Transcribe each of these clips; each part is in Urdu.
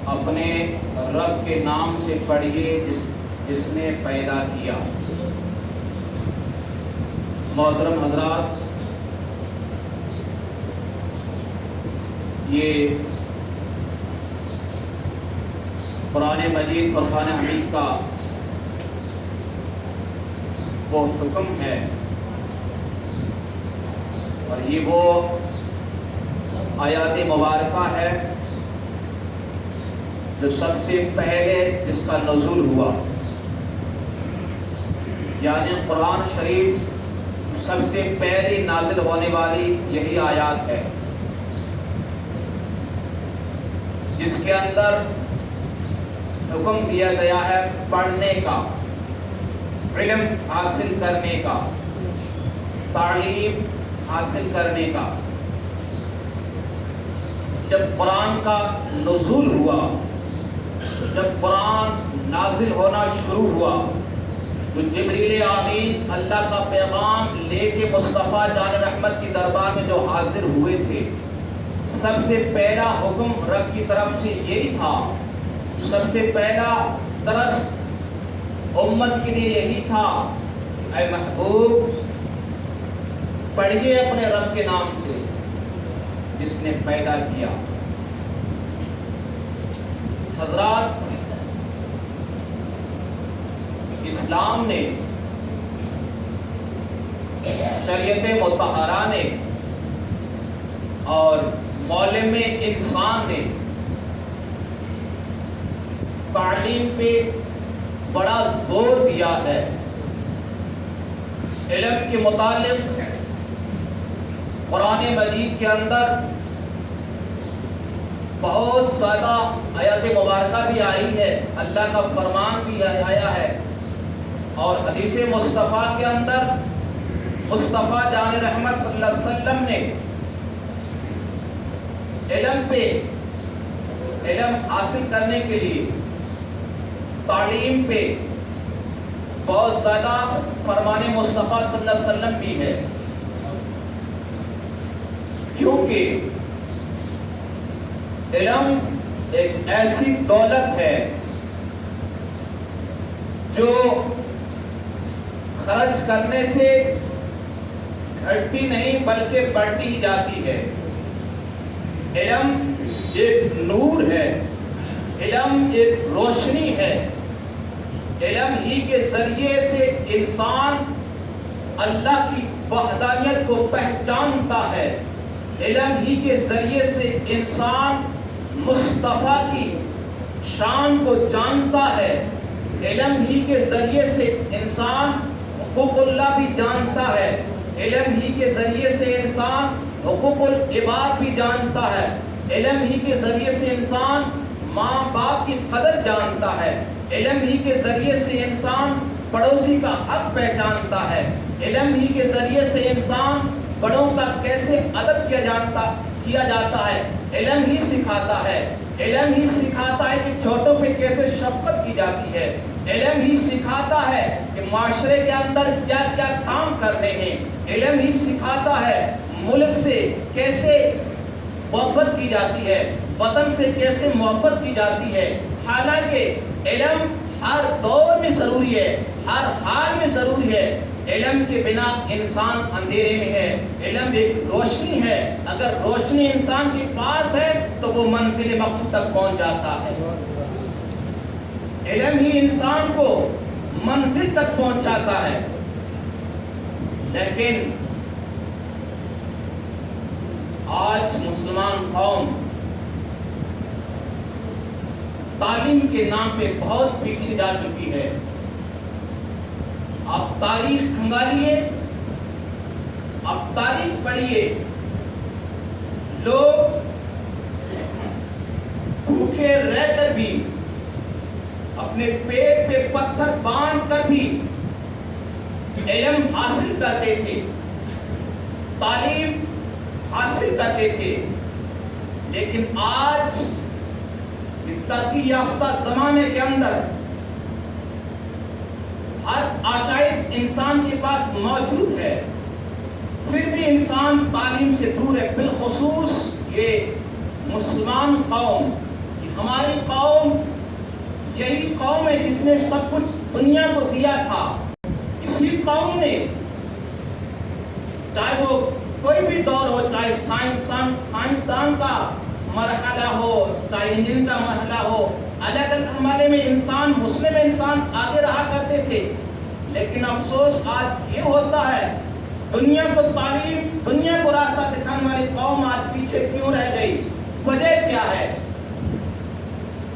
اپنے رب کے نام سے پڑھیے جس نے پیدا کیا۔ محترم حضرات، یہ قرآن مجید فرقان حمید کا وہ حکم ہے، اور یہ وہ آیات مبارکہ ہے جو سب سے پہلے جس کا نزول ہوا، یعنی قرآن شریف سب سے پہلی نازل ہونے والی یہی آیات ہے، جس کے اندر حکم دیا گیا ہے پڑھنے کا، علم حاصل کرنے کا، تعلیم حاصل کرنے کا۔ جب قرآن کا نزول ہوا، جب قرآن نازل ہونا شروع ہوا، تو جبریل امین اللہ کا پیغام لے کے مصطفیٰ جان رحمت کی دربار میں جو حاضر ہوئے تھے، سب سے پہلا حکم رب کی طرف سے یہی تھا، سب سے پہلا درس امت کے لیے یہی تھا، اے محبوب پڑھیے اپنے رب کے نام سے جس نے پیدا کیا۔ حضرات، اسلام نے، شریعت مطہرہ نے اور معلم انسان نے تعلیم پہ بڑا زور دیا ہے۔ علم کے متعلق قرآن مجید کے اندر بہت زیادہ آیات مبارکہ بھی آئی ہے، اللہ کا فرمان بھی آیا ہے، اور حدیث مصطفیٰ کے اندر مصطفیٰ جان رحمت صلی اللہ علیہ وسلم نے علم حاصل کرنے کے لیے، تعلیم پہ بہت زیادہ فرمان مصطفیٰ صلی اللہ علیہ وسلم بھی ہے، کیونکہ علم ایک ایسی دولت ہے جو خرچ کرنے سے گھٹتی نہیں بلکہ بڑھتی ہی جاتی ہے۔ علم ایک نور ہے، علم ایک روشنی ہے، علم ہی کے ذریعے سے انسان اللہ کی وحدانیت کو پہچانتا ہے، علم ہی کے ذریعے سے انسان مصطفیٰ کی شان کو جانتا ہے، علم ہی کے ذریعے سے انسان حقوق اللہ بھی جانتا ہے، علم ہی کے ذریعے سے انسان حقوق العباد بھی جانتا ہے، علم ہی کے ذریعے سے انسان ماں باپ کی قدر جانتا ہے، علم ہی کے ذریعے سے انسان پڑوسی کا حق پہچانتا ہے، علم ہی کے ذریعے سے انسان بڑوں کا کیسے ادب کیا جاتا ہے، علم ہی سکھاتا ہے، علم ہی سکھاتا ہے کہ چھوٹوں پہ کیسے شفقت کی جاتی ہے، علم ہی سکھاتا ہے کہ معاشرے کے اندر کیا کیا کام کرنے ہیں، علم ہی سکھاتا ہے ملک سے کیسے محبت کی جاتی ہے، وطن سے کیسے محبت کی جاتی ہے۔ حالانکہ علم ہر دور میں ضروری ہے، ہر حال میں ضروری ہے، علم کے بنا انسان اندھیرے میں ہے، علم ایک روشنی ہے، اگر روشنی انسان کے پاس ہے تو وہ منزل مقصود تک پہنچ جاتا ہے، علم ہی انسان کو منزل تک پہنچاتا ہے۔ لیکن آج مسلمان قوم تعلیم کے نام پہ بہت پیچھے جا چکی ہے۔ آپ تاریخ کھنگالیے، آپ تاریخ پڑھیے، لوگ بھوکے رہ کر بھی، اپنے پیٹ پہ پتھر باندھ کر بھی علم حاصل کرتے تھے، تعلیم حاصل کرتے تھے۔ لیکن آج ترقی یافتہ زمانے کے اندر ہر آشائش انسان کے پاس موجود ہے، پھر بھی انسان تعلیم سے دور ہے۔ بالخصوص یہ مسلمان قوم ہماری قوم یہی قوم ہے جس نے سب کچھ دنیا کو دیا تھا. اسی قوم نے چاہے وہ کوئی بھی دور ہو, چاہے سائنسدان کا مرحلہ ہو, چاہے انجن کا مرحلہ ہو, الگ الگ ہمارے میں انسان, مسلم انسان آگے رہا کرتے تھے. لیکن افسوس آج یہ ہوتا ہے, دنیا کو تعلیم, دنیا کو راستہ دکھانے والی قوم آج پیچھے کیوں رہ گئی؟ وجہ کیا ہے؟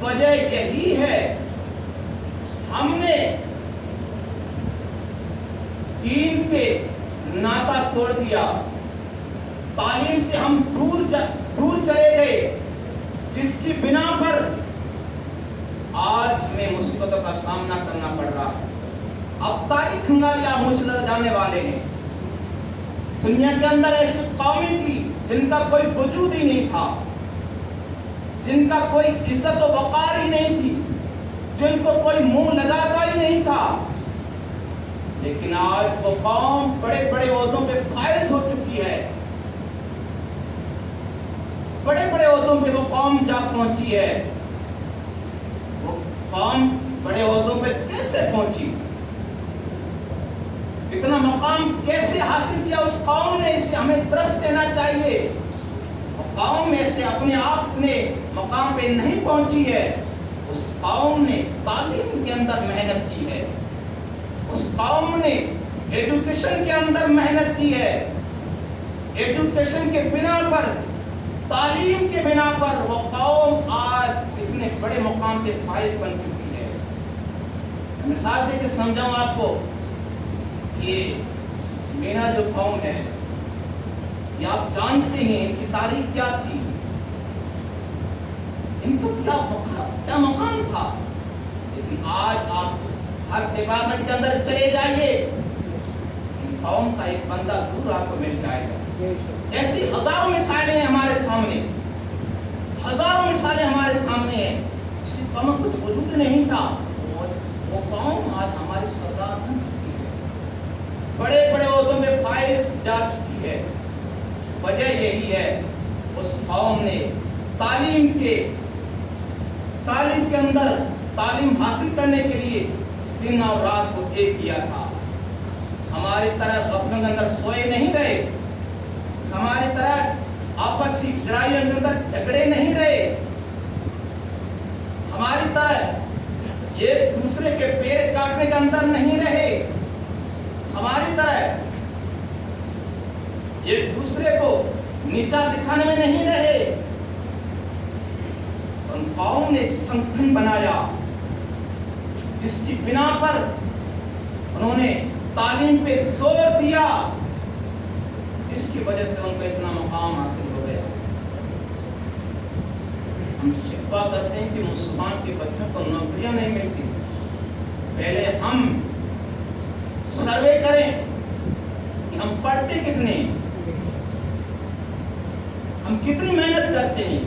وجہ یہی ہے, ہم نے دین سے ناطا توڑ دیا, تعلیم سے ہم دور چلے گئے, جس کی بنا پر آج ہمیں مصیبتوں کا سامنا کرنا پڑ رہا ہے. اب تاریخ ہنگاریہ مسلط جانے والے ہیں. دنیا کے اندر ایسی قومیں تھی جن کا کوئی وجود ہی نہیں تھا, جن کا کوئی عزت و وقار ہی نہیں تھی, جن کو کوئی منہ لگاتا ہی نہیں تھا. لیکن آج وہ قوم بڑے بڑے عہدوں پہ فائز ہو چکی ہے. بڑے بڑے عہدوں پہ وہ قوم جا پہنچی ہے. وہ قوم بڑے عہدوں پہ کیسے پہنچی؟ اتنا مقام کیسے حاصل کیا اس قوم نے؟ اسے ہمیں درس دینا چاہیے. قوم ایسے اپنے آپ نے مقام پہ نہیں پہنچی ہے. اس قوم نے تعلیم کے اندر محنت کی ہے, اس قوم نے ایجوکیشن کے اندر محنت کی ہے. ایجوکیشن کے بنا پر, تعلیم کے بنا پر وہ قوم آج اتنے بڑے مقام پہ فائز بن چکی ہے. مثال دے کے سمجھاؤں آپ کو, یہ مینا جو قوم ہے, یہ آپ جانتے ہیں ان کی تاریخ کیا تھی, ان کو کیا مقام تھا. لیکن آج آپ ہر ڈپارٹمنٹ کے اندر چلے جائیے, ان قوم کا ایک بندہ ضرور آپ کو مل جائے گا. ایسی ہزاروں مثالیں ہیں ہمارے سامنے, ہزاروں مثالیں ہمارے سامنے ہیں. کسی قوم میں کچھ وجود نہیں تھا, وہ قوم آج ہماری سردار بن چکی ہے, بڑے بڑے عہدوں میں فائز جا چکی ہے. وجہ یہی ہے, اس قوم نے تعلیم کے اندر تعلیم حاصل کرنے کے لیے دن اور رات کو ایک کیا تھا. ہماری طرح غفلوں کے اندر سوئے نہیں رہے, ہماری طرح آپسی لڑائیوں کے اندر جھگڑے نہیں رہے, ہماری طرح ایک دوسرے کے پیر کاٹنے کے اندر نہیں رہے, ہماری طرح ایک دوسرے کو نیچا دکھانے میں نہیں رہے. ان قوم نے سنگٹھن بنایا جس کی بنا پر انہوں نے تعلیم پہ زور دیا, جس کی وجہ سے ان کو اتنا مقام حاصل ہو گیا. ہم شکوہ کرتے ہیں کہ مسلمان کے بچوں کو نوکریاں نہیں ملتی. پہلے ہم سروے کریں کہ ہم پڑھتے کتنے ہیں, ہم کتنی محنت کرتے ہیں.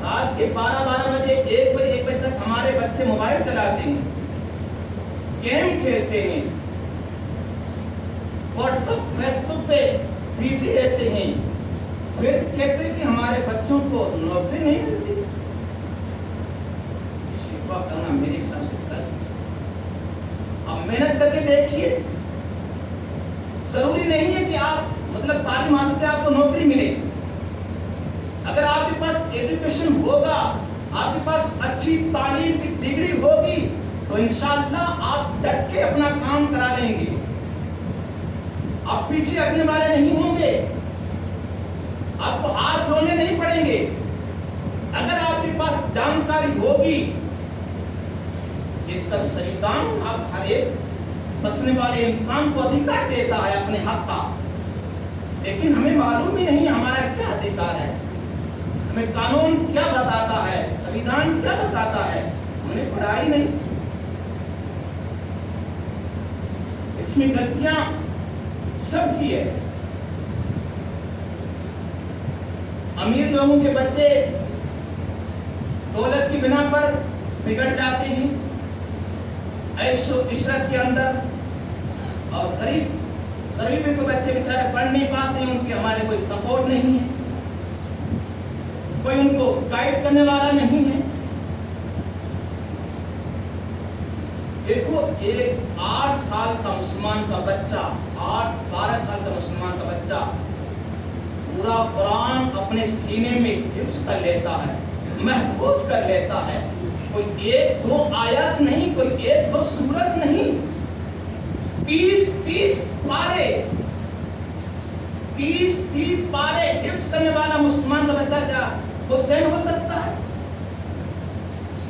رات کے 12 بجے 1 بجے تک ہمارے بچے موبائل چلاتے ہیں, گیم کھیلتے ہیں, واٹس ایپ فیس بک پہ بزی رہتے ہیں, پھر کہتے ہیں کہ ہمارے بچوں کو نوکری نہیں ملتی. شکوہ کرنا میرے حساب سے غلط ہے. اب محنت کر کے دیکھیے, ضروری نہیں ہے کہ آپ تعلیم حاصل سے آپ کو نوکری ملے. اگر آپ کے پاس ایجوکیشن ہوگا, آپ کے پاس اچھی تعلیم کی ڈگری ہوگی, تو انشاءاللہ آپ ڈٹ کے اپنا کام کرا لیں گے, آپ پیچھے ہٹنے والے نہیں ہوں گے, آپ کو ہاتھ جوڑنے نہیں پڑیں گے. اگر آپ کے پاس جانکاری ہوگی جس کا سنویدھان آپ ہر ایک بسنے والے انسان کو ادھیکار دیتا ہے اپنے حق کا, لیکن ہمیں معلوم ہی نہیں ہمارا کیا ادھیکار ہے, ہمیں قانون کیا بتاتا ہے, سنویدھان کیا بتاتا ہے, ہم نے پڑھا ہی نہیں. اس میں غلطیاں سب کی ہے. امیر لوگوں کے بچے دولت کی بنا پر بگڑ جاتے ہیں عیش و عشرت کے اندر, اور غریبی کے بچے بیچارے پڑھ نہیں پاتے ہیں, ان کے ہمارے کوئی سپورٹ نہیں ہے. کوئی ان کو گائیڈ کرنے والا نہیں ہے. دیکھو ایک 8 سال کا مسلمان کا بچہ، 12 سال کا مسلمان کا بچہ پورا قرآن اپنے سینے میں حفظ کر لیتا ہے، محفوظ کر لیتا ہے. کوئی 1-2 آیات نہیں، کوئی 1-2 سورت نہیں، 30 پارے 30 پارے حفظ کرنے والا مسلمان کا بچہ کیا خود ذہن ہو سکتا ہے؟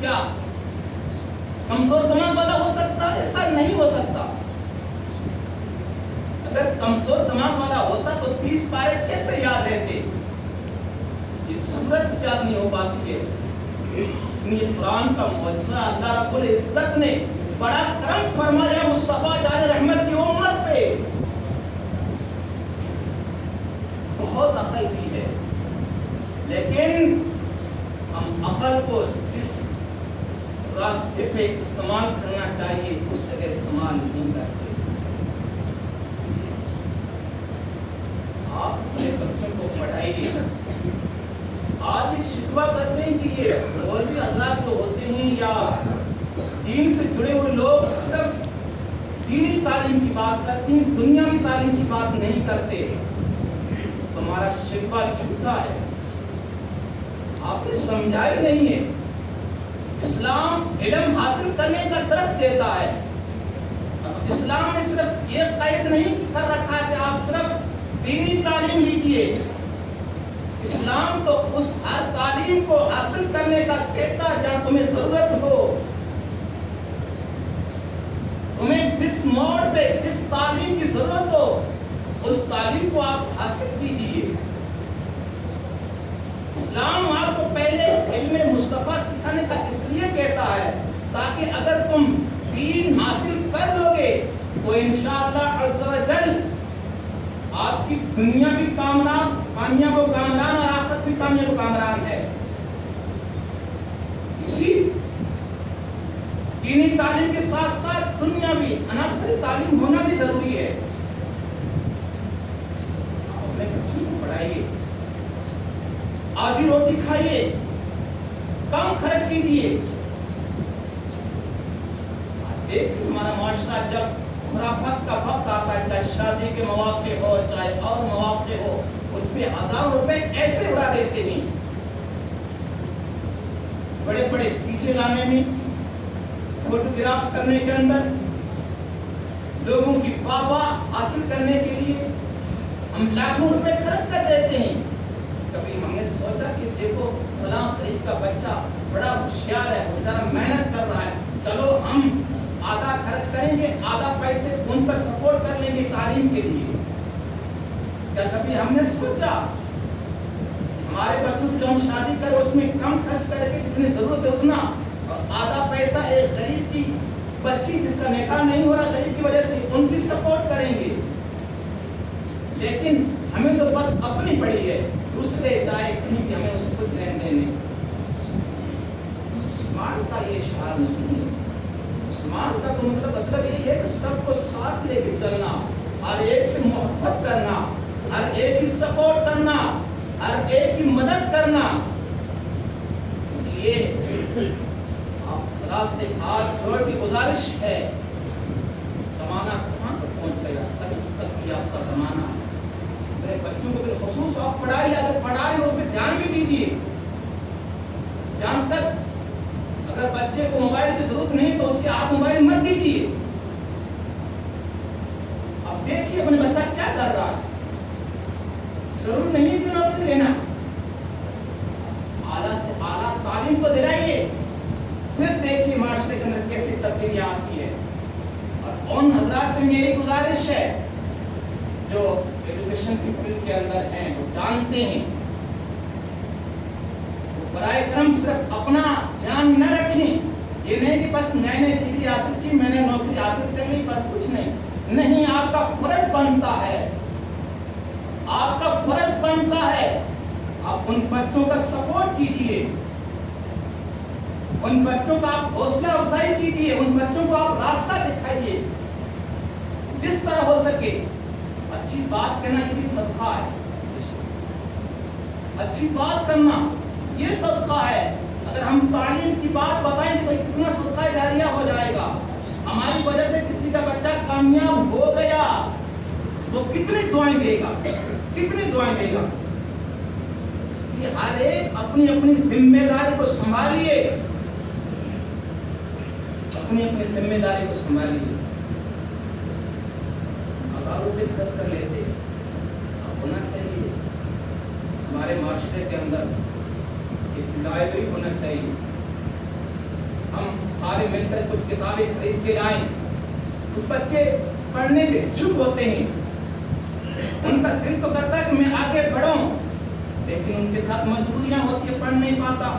کیا کمزور دماغ والا ہو سکتا ہے؟ ایسا نہیں ہو سکتا. اگر کمزور دماغ والا ہوتا تو 30 پارے کیسے یاد رہتے؟ ایک سورت یاد نہیں ہو پاتی ہے. یہ قرآن کا معجزہ اللہ رب العزت نے بڑا کرم فرمایا مصطفیٰ جان رحمت کی امت پہ. بہت عقل دی ہے، لیکن ہم عقل کو جس راستے پہ استعمال کرنا چاہیے اس جگہ استعمال نہیں کرتے. آپ اپنے بچوں کو پڑھائیے. آج یہ شکوہ کرتے ہیں کہ یہ مولوی حضرات جو ہوتے ہیں یا دین سے جڑے ہوئے لوگ صرف دینی تعلیم کی بات کرتے ہیں، دنیاوی تعلیم کی بات نہیں کرتے. تمہارا شکوہ جھوٹا ہے. آپ نے سمجھا ہی نہیں ہے. اسلام علم حاصل کرنے کا درس دیتا ہے. اسلام نے صرف یہ قید نہیں کر رکھا کہ آپ صرف دینی تعلیم لیجیے. اسلام تو اس ہر تعلیم کو حاصل کرنے کا کہتا ہے جہاں تمہیں ضرورت ہو. تمہیں جس موڑ پہ جس تعلیم کی ضرورت ہو اس تعلیم کو آپ حاصل کیجیے. اسلام آپ کو پہلے علم مصطفیٰ سکھانے کا اس لیے کہتا ہے تاکہ اگر تم دین حاصل کر لو گے تو انشاءاللہ عز و جل آپ کی دنیا بھی کامیاب و کامران اور آخرت بھی کامیاب و کامران ہے. اسی دینی تعلیم کے ساتھ ساتھ دنیا بھی عناصری تعلیم ہونا بھی ضروری ہے. آپ اپنے بچوں کو پڑھائیے، آدھی روٹی کھائیے، کم خرچ کیجیے. دیکھیں ہمارا معاشرہ جب خرافات کا وقت آتا ہے، چاہے شادی کے مواقع ہو چاہے اور مواقع ہو، اس پہ 1000 روپے ایسے اڑا دیتے ہیں. بڑے بڑے ڈیجے لانے میں، فوٹوگراف کرنے کے اندر، لوگوں کی واہ حاصل کرنے کے لیے ہم لاکھوں روپے خرچ کر دیتے ہیں. کبھی ہم نے سوچا کہ دیکھو فلاں غریب کا بچہ بڑا ہوشیار ہے، بیچارہ محنت کر رہا ہے، چلو ہم آدھا خرچ کریں گے، آدھا پیسے ان پر سپورٹ کر لیں گے تعلیم کے لیے. کیا کبھی ہم نے سوچا ہمارے بچوں کی جو ہم شادی کریں اس میں کم خرچ کریں گے جتنی ضرورت ہے اتنا، اور آدھا پیسہ ایک غریب کی بچی جس کا نکاح نہیں ہو رہا غریب کی وجہ سے ان کی سپورٹ کریں گے. لیکن ہمیں تو بس اپنی پڑی ہے، دوسرے جائے کہیں بھی ہمیں اس کو لین دین نہیں. مسلمان کا یہ شعار نہیں ہے. مسلمان کا تو مطلب یہ ہے کہ سب کو ساتھ لے کے چلنا، ہر ایک سے محبت کرنا، ہر ایک کی سپورٹ کرنا، ہر ایک کی مدد کرنا. اس لیے آپ خدا سے ہاتھ جوڑ کی گزارش ہے، زمانہ کہاں تک پہنچ گیا، ترقی یافتہ زمانہ. میرے بچوں کو بالخصوص آپ پڑھائی اگر پڑھا رہے اس پہ دھیان بھی دیجیے. جہاں تک اگر بچے کو موبائل کی ضرورت نہیں تو اس کے ہاتھ موبائل مت دیجیے. اب دیکھیے اپنے بچہ کیا کر رہا ہے. ضرور نہیں کہ نوکری لینا، اعلیٰ سے اعلیٰ تعلیم کو دلائیے، پھر دیکھیے معاشرے کے اندر کیسی تبدیلیاں آتی ہے. اور ان حضرات سے میری گزارش ہے جو ایجوکیشن کی فیلڈ کے اندر ہیں، وہ جانتے ہیں، برائے کرم صرف اپنا دھیان نہ رکھیں. یہ نہیں کہ بس میں نے ڈگری حاصل کی، میں نے نوکری حاصل کر لی، بس کچھ نہیں. آپ کا فرض بنتا ہے، آپ کا فرض بنتا ہے آپ ان بچوں کا سپورٹ کیجیے، ان بچوں کا آپ حوصلہ افزائی کیجیے، ان بچوں کو آپ راستہ دکھائیے جس طرح ہو سکے. اچھی بات کہنا یہ بھی صدقہ ہے. اچھی بات کرنا، یہ صدقہ ہے. اگر ہم تعلیم کی بات بتائیں تو کتنا صدقہ جاریہ ہو جائے گا. ہماری وجہ سے کسی کا بچہ کامیاب ہو گیا وہ کتنی دعائیں دے گا, کتنی دعائیں دے گا. اس لیے ہر ایک اپنی اپنی ذمہ داری کو سنبھالیے, اپنی اپنی ذمہ داری کو سنبھالیے. ہزاروں روپے خرچ کر لیتے ہونا چاہیے. ہمارے معاشرے کے اندر ایک لائبریری ہونا چاہیے. ہم سارے مل کر کچھ کتابیں خرید کے لائیں. کچھ بچے پڑھنے کے اچھک ہوتے ہیں, ان کا دل تو کرتا ہے کہ میں آگے بڑھوں, لیکن ان کے ساتھ مجبوریاں ہوتی ہیں, پڑھ نہیں پاتا.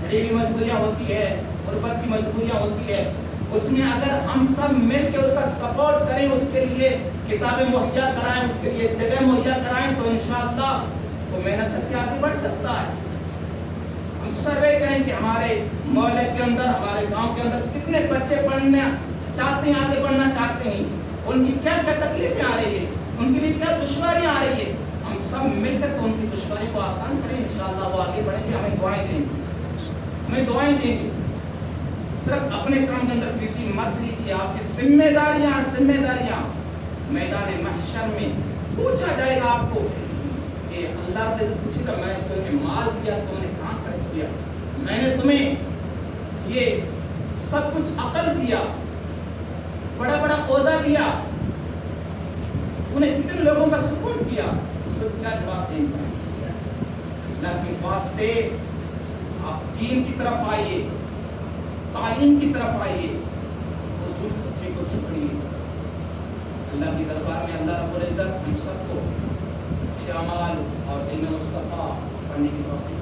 گھریلو مجبوریاں ہوتی ہے, غربت کی مجبوریاں ہوتی ہے. اس میں اگر ہم سب مل کے اس کا سپورٹ کریں, اس کے لیے کتابیں مہیا کرائیں, اس کے لیے جگہ مہیا کرائیں, تو انشاءاللہ وہ محنت کر کے آگے بڑھ سکتا ہے. ہم سروے کریں کہ ہمارے محلے کے اندر, ہمارے گاؤں کے اندر کتنے بچے پڑھنا چاہتے ہیں, آگے بڑھنا چاہتے ہیں, ان کی کیا کیا تکلیفیں آ رہی ہیں, ان کے لیے کیا دشواریاں آ رہی ہیں. ہم سب مل کر ان کی دشواری کو آسان کریں, انشاءاللہ وہ آگے بڑھیں گے. ہمیں دعائیں دیں گے, ہمیں دعائیں دیں گے. صرف اپنے کام کے اندر کسی مت لیجیے. آپ کی ذمہ داریاں میدان محشر میں پوچھا جائے گا آپ کو کہ اللہ سے پوچھے گا, میں تمہیں مال دیا, تم نے کہاں خرچ کیا, میں نے تمہیں یہ سب کچھ عقل دیا, بڑا بڑا عہدہ دیا, تو نے کتنے لوگوں کا سپورٹ کیا, اس کو کیا جواب دیں گے. اللہ کے واسطے آپ دین کی طرف آئیے, تعلیم کی طرف آئیے, فضول خرچی کو چھوڑیے. اللہ کی دربار میں اللہ رب العزت ہم سب کو اچھے اعمال اور علم مصطفیٰ پڑھنے کی توفیق